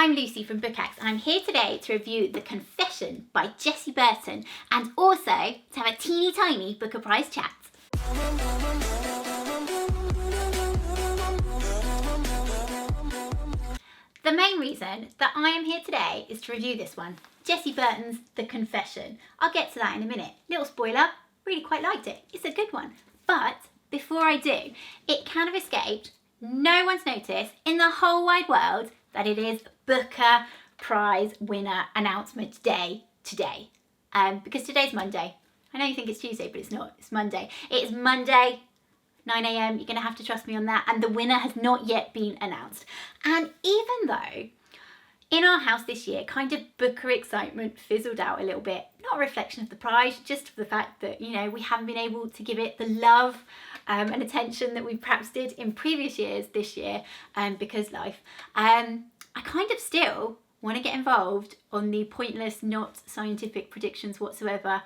I'm Lucy from Bookshanks and I'm here today to review The Confession by Jessie Burton and also to have a teeny tiny Booker Prize chat. The main reason that I am here today is to review this one, Jessie Burton's The Confession. I'll get to that in a minute. Little spoiler, really quite liked it. It's a good one. But before I do, it kind of escaped no one's noticed in the whole wide world that it is Booker Prize winner announcement day today. Because today's Monday. I know you think it's Tuesday, but it's not. It's Monday. It is Monday, 9 a.m. You're going to have to trust me on that. And the winner has not yet been announced. And even though in our house this year, kind of Booker excitement fizzled out a little bit. Not a reflection of the prize, just for the fact that, you know, we haven't been able to give it the love and attention that we perhaps did in previous years this year because life. I kind of still want to get involved on the pointless, not scientific predictions whatsoever,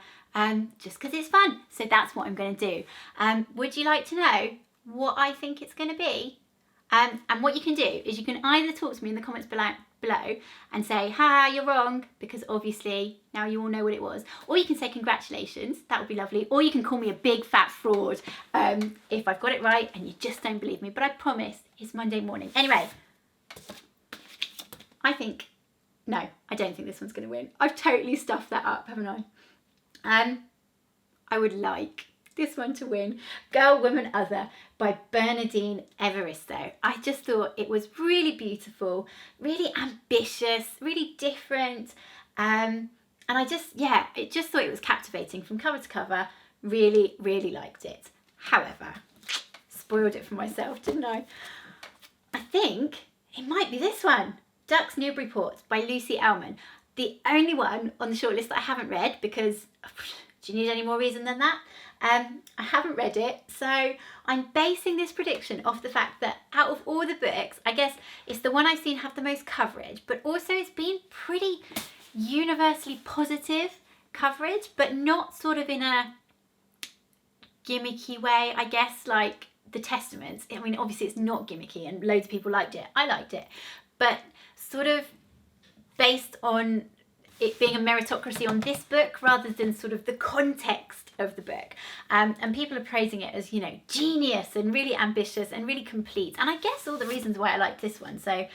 just because it's fun. So that's what I'm going to do. Would you like to know what I think it's going to be? And what you can do is you can either talk to me in the comments below and say, ha, you're wrong, because obviously now you all know what it was. Or you can say congratulations, that would be lovely. Or you can call me a big fat fraud if I've got it right and you just don't believe me. But I promise it's Monday morning. Anyway, I don't think this one's going to win. I've totally stuffed that up, haven't I? I would like this one to win, Girl, Woman, Other by Bernardine Evaristo. I just thought it was really beautiful, really ambitious, really different. And I just thought it was captivating from cover to cover. Really, really liked it. However, spoiled it for myself, didn't I? I think it might be this one, Ducks Newburyport by Lucy Ellmann. The only one on the shortlist that I haven't read because, do you need any more reason than that? I haven't read it, so I'm basing this prediction off the fact that out of all the books, I guess it's the one I've seen have the most coverage, but also it's been pretty universally positive coverage, but not sort of in a gimmicky way, I guess, like The Testaments. I mean, obviously it's not gimmicky and loads of people liked it. I liked it, but sort of based on it being a meritocracy on this book rather than sort of the context of the book. And people are praising it as, you know, genius and really ambitious and really complete. And I guess all the reasons why I like this one. So,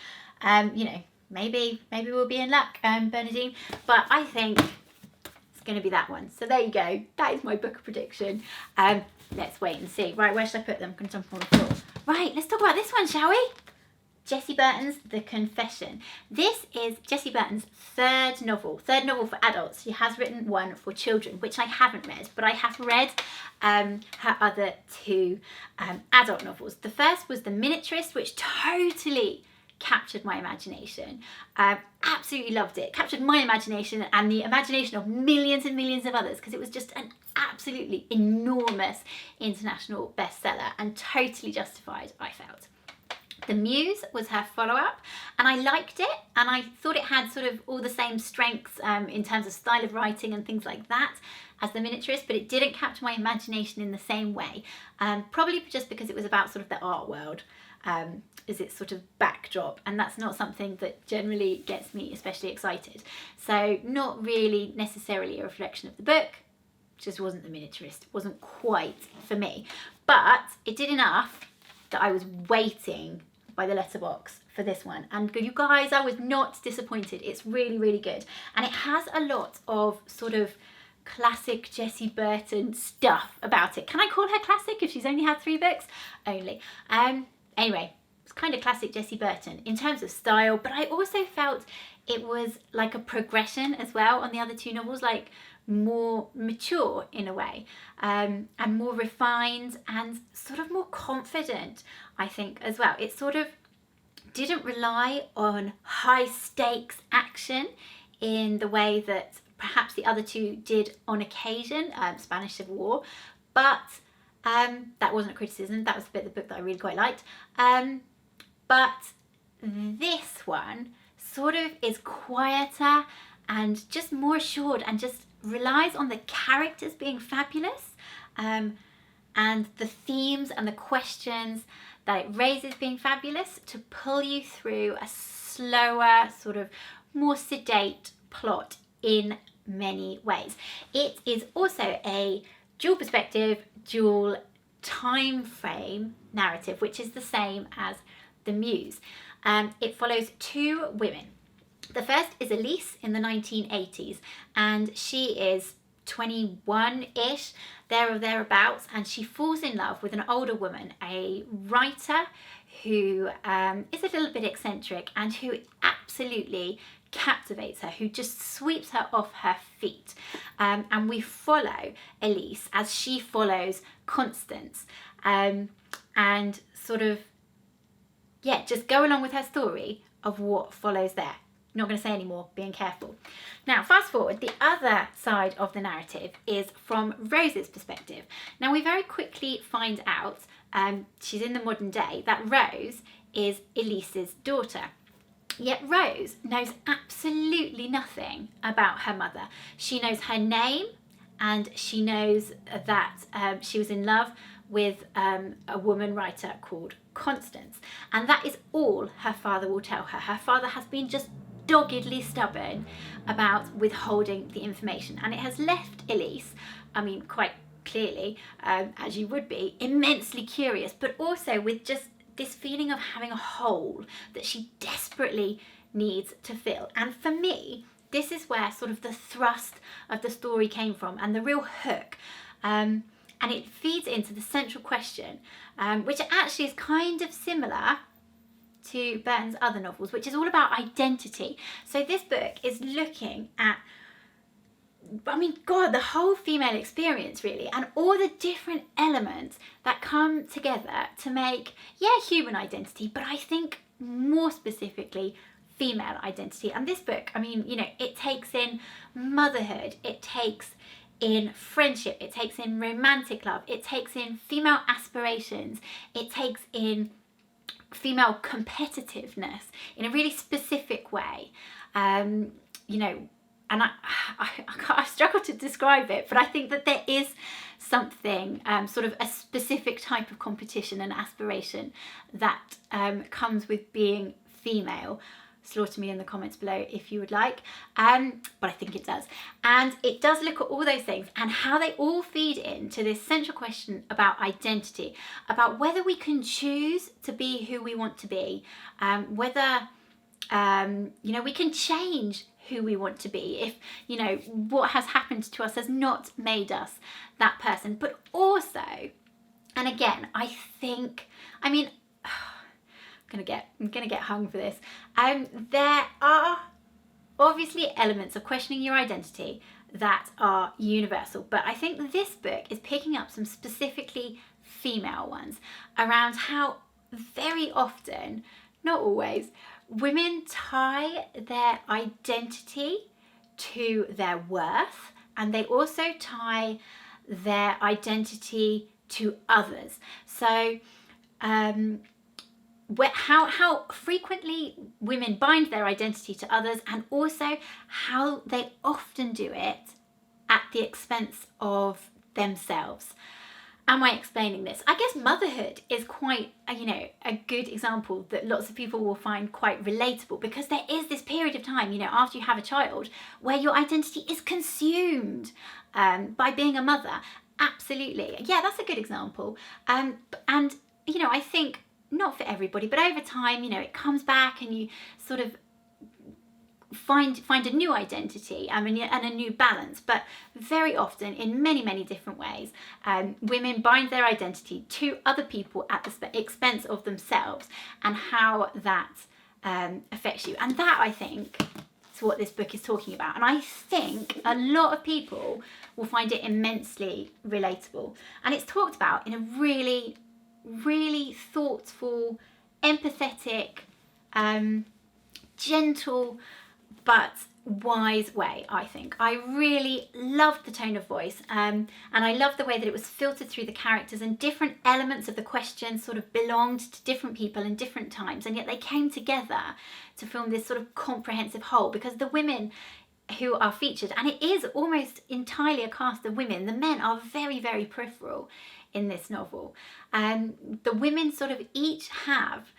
you know, maybe we'll be in luck, Bernardine. But I think it's going to be that one. So there you go. That is my book prediction. Let's wait and see. Right, where should I put them? I'm going to jump on the floor. Right, let's talk about this one, shall we? Jessie Burton's The Confession. This is Jessie Burton's third novel for adults. She has written one for children, which I haven't read, but I have read her other two adult novels. The first was The Miniaturist, which totally captured my imagination. Absolutely loved it. Captured my imagination and the imagination of millions and millions of others because it was just an absolutely enormous international bestseller and totally justified, I felt. The Muse was her follow-up and I liked it and I thought it had sort of all the same strengths in terms of style of writing and things like that as The Miniaturist, but it didn't capture my imagination in the same way. Probably just because it was about sort of the art world as its sort of backdrop, and that's not something that generally gets me especially excited. So not really necessarily a reflection of the book, just wasn't The Miniaturist, wasn't quite for me. But it did enough that I was waiting by the letterbox for this one, and you guys, I was not disappointed. It's really, really good, and it has a lot of sort of classic Jessie Burton stuff about it. Can I call her classic if she's only had 3 books? Only. Anyway, it's kind of classic Jessie Burton in terms of style, but I also felt it was like a progression as well on the other 2 novels, like more mature in a way, and more refined and sort of more confident, I think, as well. It sort of didn't rely on high stakes action in the way that perhaps the other 2 did on occasion, Spanish Civil War, but that wasn't a criticism, that was the bit of the book that I really quite liked. But this one sort of is quieter and just more assured and just relies on the characters being fabulous and the themes and the questions that it raises being fabulous to pull you through a slower, sort of more sedate plot in many ways. It is also a dual perspective, dual time frame narrative, which is the same as The Muse. It follows two women. The first is Elise in the 1980s, and she is 21-ish, there or thereabouts, and she falls in love with an older woman, a writer who is a little bit eccentric and who absolutely captivates her, who just sweeps her off her feet. And we follow Elise as she follows Constance, and sort of, yeah, just go along with her story of what follows there. Not going to say any more, being careful. Now, fast forward, the other side of the narrative is from Rose's perspective. Now, we very quickly find out, she's in the modern day, that Rose is Elise's daughter. Yet Rose knows absolutely nothing about her mother. She knows her name, and she knows that she was in love with a woman writer called Constance. And that is all her father will tell her. Her father has been just doggedly stubborn about withholding the information, and it has left Elise, I mean, quite clearly, as you would be, immensely curious, but also with just this feeling of having a hole that she desperately needs to fill. And for me, this is where sort of the thrust of the story came from, and the real hook. And it feeds into the central question, which actually is kind of similar to Burton's other novels, which is all about identity. So this book is looking at, I mean, God, the whole female experience really, and all the different elements that come together to make, yeah, human identity, but I think more specifically female identity. And this book, I mean, you know, it takes in motherhood, it takes in friendship, it takes in romantic love, it takes in female aspirations, it takes in female competitiveness in a really specific way, you know, and I struggle to describe it, but I think that there is something, sort of a specific type of competition and aspiration that comes with being female. Slaughter me in the comments below if you would like, but I think it does. And it does look at all those things and how they all feed into this central question about identity, about whether we can choose to be who we want to be, whether you know, we can change who we want to be if, you know, what has happened to us has not made us that person. But also, and again, I think, I mean, I'm gonna get hung for this. There are obviously elements of questioning your identity that are universal, but I think this book is picking up some specifically female ones around how very often, not always, women tie their identity to their worth, and they also tie their identity to others. So how frequently women bind their identity to others, and also how they often do it at the expense of themselves. Am I explaining this? I guess motherhood is quite, you know, a good example that lots of people will find quite relatable, because there is this period of time, you know, after you have a child where your identity is consumed by being a mother. Absolutely. Yeah, that's a good example. And, you know, I think not for everybody, but over time, you know, it comes back and you sort of find a new identity and a new balance. But very often, in many different ways, women bind their identity to other people at the expense of themselves, and how that affects you. And that, I think, is what this book is talking about. And I think a lot of people will find it immensely relatable. And it's talked about in a really thoughtful, empathetic, gentle but wise way, I think. I really loved the tone of voice, and I loved the way that it was filtered through the characters, and different elements of the question sort of belonged to different people in different times, and yet they came together to form this sort of comprehensive whole, because the women who are featured, and it is almost entirely a cast of women, the men are very peripheral in this novel. The women sort of each have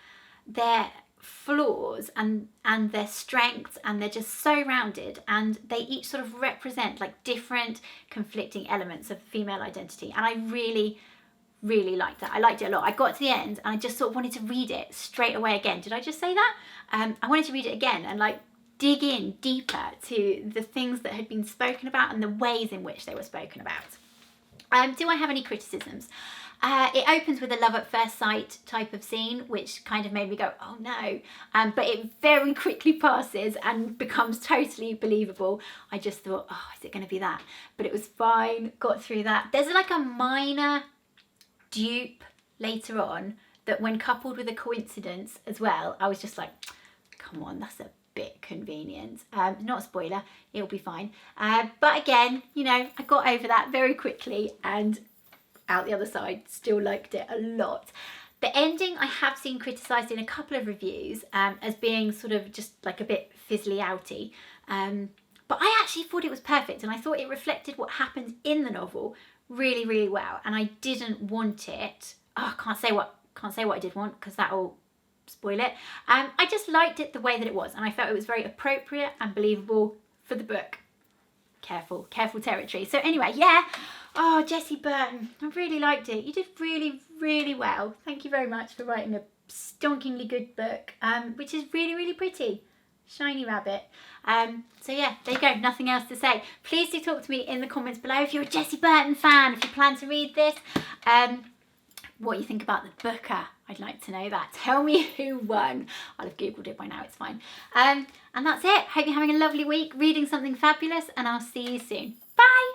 their flaws and their strengths, and they're just so rounded, and they each sort of represent like different conflicting elements of female identity, and I really liked that. I liked it a lot. I got to the end and I just sort of wanted to read it straight away again. Did I just say that? I wanted to read it again and like dig in deeper to the things that had been spoken about and the ways in which they were spoken about. Do I have any criticisms? It opens with a love at first sight type of scene, which kind of made me go, oh no. But it very quickly passes and becomes totally believable. I just thought, oh, is it going to be that? But it was fine, got through that. There's like a minor dupe later on that, when coupled with a coincidence as well, I was just like, come on, that's a bit convenient. Not a spoiler, it'll be fine. But again, you know, I got over that very quickly and out the other side, still liked it a lot. The ending I have seen criticised in a couple of reviews as being sort of just like a bit fizzly outy. But I actually thought it was perfect, and I thought it reflected what happens in the novel really well, and I didn't want it. Oh, I can't say what I did want, because that'll spoil it. I just liked it the way that it was, and I felt it was very appropriate and believable for the book. Careful territory. So anyway, yeah. Oh, Jessie Burton, I really liked it. You did really well. Thank you very much for writing a stonkingly good book, which is really pretty. Shiny rabbit. So yeah, there you go, nothing else to say. Please do talk to me in the comments below if you're a Jessie Burton fan, if you plan to read this, what you think about the booker. I'd like to know that. Tell me who won. I'll have googled it by now, it's fine. And that's it. Hope you're having a lovely week reading something fabulous, and I'll see you soon. Bye.